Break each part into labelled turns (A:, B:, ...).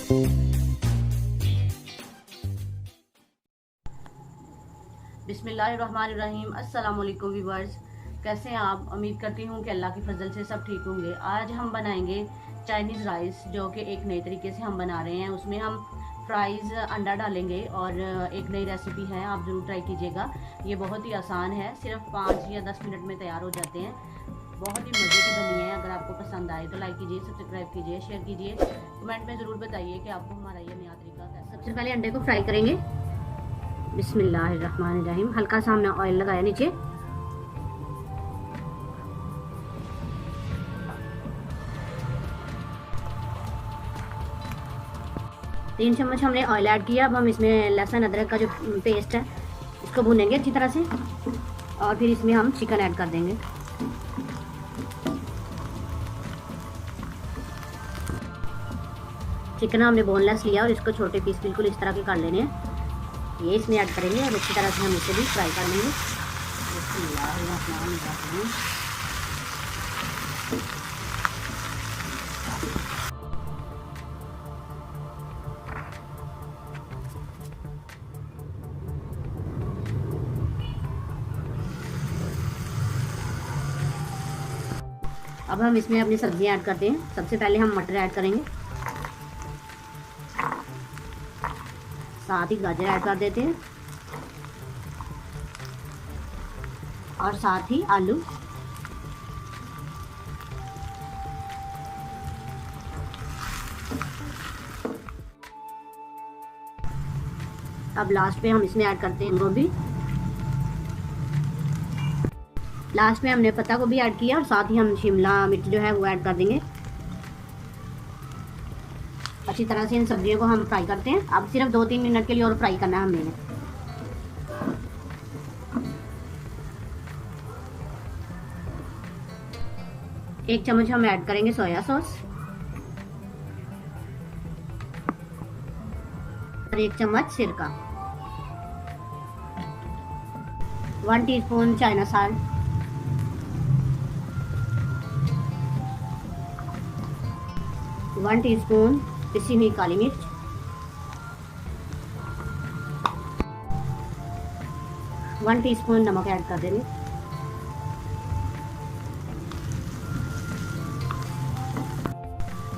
A: बिस्मिल्लाहिर्रहमानिर्रहीम। अस्सलाम वालेकुम व्यूअर्स, कैसे हैं आप? उम्मीद करती हूँ कि अल्लाह के फजल से सब ठीक होंगे। आज हम बनाएंगे चाइनीज़ राइस, जो कि एक नए तरीके से हम बना रहे हैं। उसमें हम फ्राइज़ अंडा डालेंगे और एक नई रेसिपी है, आप ज़रूर ट्राई कीजिएगा। ये बहुत ही आसान है, सिर्फ 5 या 10 मिनट में तैयार हो जाते हैं। बहुत ही मज़े की बनी है। अगर आपको पसंद आए तो लाइक कीजिए, सब्सक्राइब कीजिए, शेयर कीजिए, कमेंट में ज़रूर बताइए कि आपको हमारा ये नया तरीका कैसा। सबसे पहले अंडे को फ्राई करेंगे। बिस्मिल्लाहिर्रहमानिर्रहीम। हल्का सा हमने ऑयल लगाया नीचे। तीन चम्मच हमने ऑयल ऐड किया। अब हम इसमें लहसुन अदरक का जो पेस्ट है इसको भूनेंगे अच्छी तरह से, और फिर इसमें हम चिकन ऐड कर देंगे। चिकन हमने बोनलेस लिया और इसको छोटे पीस बिल्कुल इस तरह के कर लेने हैं। ये इसमें ऐड करेंगे और अच्छी तरह से हम इसे भी फ्राई कर लेंगे। अब हम इसमें अपनी सब्जियां ऐड करते हैं। सबसे पहले हम मटर ऐड करेंगे, साथ ही गाजर ऐड कर देते हैं और साथ ही आलू। अब लास्ट में हम इसमें ऐड करते हैं गोभी। लास्ट में हमने पत्ता गोभी ऐड किया और साथ ही हम शिमला मिर्च जो है वो ऐड कर देंगे। अच्छी तरह से इन सब्जियों को हम फ्राई करते हैं। अब सिर्फ 2-3 मिनट के लिए और फ्राई करना है हमें। एक चम्मच हम ऐड करेंगे सोया सॉस और 1 चम्मच सिरका, 1 टीस्पून चाइना सॉल्ट, 1 टीस्पून पिसी हुई काली मिर्च, 1 टीस्पून नमक ऐड कर देंगे।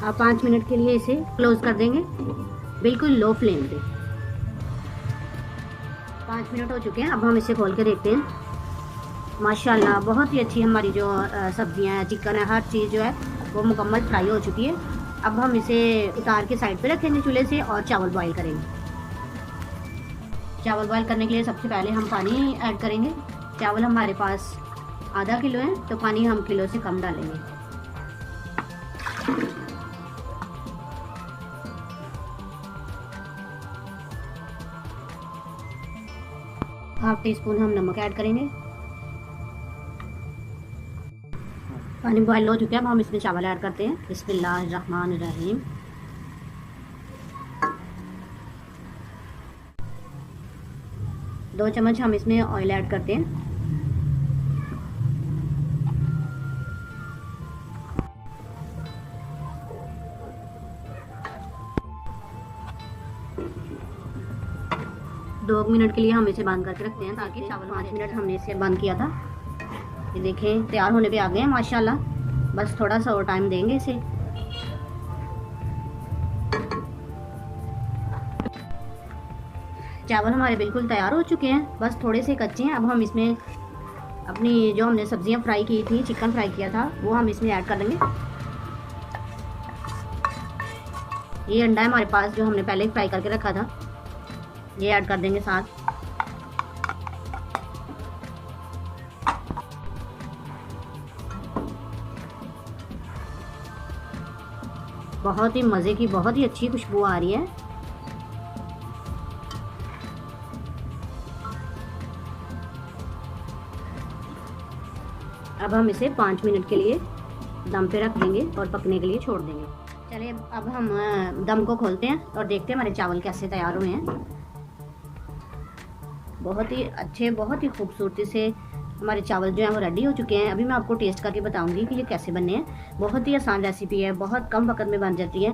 A: आप 5 मिनट के लिए इसे क्लोज कर देंगे, बिल्कुल लो फ्लेम पे। 5 मिनट हो चुके हैं। अब हम इसे खोल के देखते हैं। माशाल्लाह बहुत ही अच्छी हमारी जो सब्जियां हैं, चिकन है, हर चीज़ जो है वो मुकम्मल फ्राई हो चुकी है। अब हम इसे उतार के साइड पे रखेंगे चूल्हे से और चावल बॉईल करेंगे। चावल बॉईल करने के लिए सबसे पहले हम पानी ऐड करेंगे। चावल हमारे पास आधा किलो है तो पानी हम किलो से कम डालेंगे। हाफ टी स्पून हम नमक ऐड करेंगे। पानी बॉयल हो चुका है। अब हम इसमें चावल ऐड करते हैं। बिस्मिल्लाहिर्रहमानिर्रहीम। दो चम्मच हम इसमें ऑयल ऐड करते हैं। दो मिनट के लिए हम इसे बंद करके रखते हैं, ताकि चावल 5 मिनट हमने इसे बंद किया था। ये देखें तैयार होने पे आ गए हैं माशाल्लाह। बस थोड़ा सा और टाइम देंगे इसे। चावल हमारे बिल्कुल तैयार हो चुके हैं, बस थोड़े से कच्चे हैं। अब हम इसमें अपनी जो हमने सब्जियां फ्राई की थी, चिकन फ्राई किया था, वो हम इसमें ऐड कर देंगे। ये अंडा है हमारे पास जो हमने पहले फ्राई करके रखा था, ये ऐड कर देंगे साथ। बहुत ही मज़े की, बहुत ही अच्छी खुशबू आ रही है। अब हम इसे 5 मिनट के लिए दम पे रख देंगे और पकने के लिए छोड़ देंगे। चलिए अब हम दम को खोलते हैं और देखते हैं हमारे चावल कैसे तैयार हुए हैं। बहुत ही अच्छे, बहुत ही खूबसूरती से हमारे चावल जो हैं वो रेडी हो चुके हैं। अभी मैं आपको टेस्ट करके बताऊंगी कि ये कैसे बनने हैं। बहुत ही आसान रेसिपी है, बहुत कम वक्त में बन जाती है।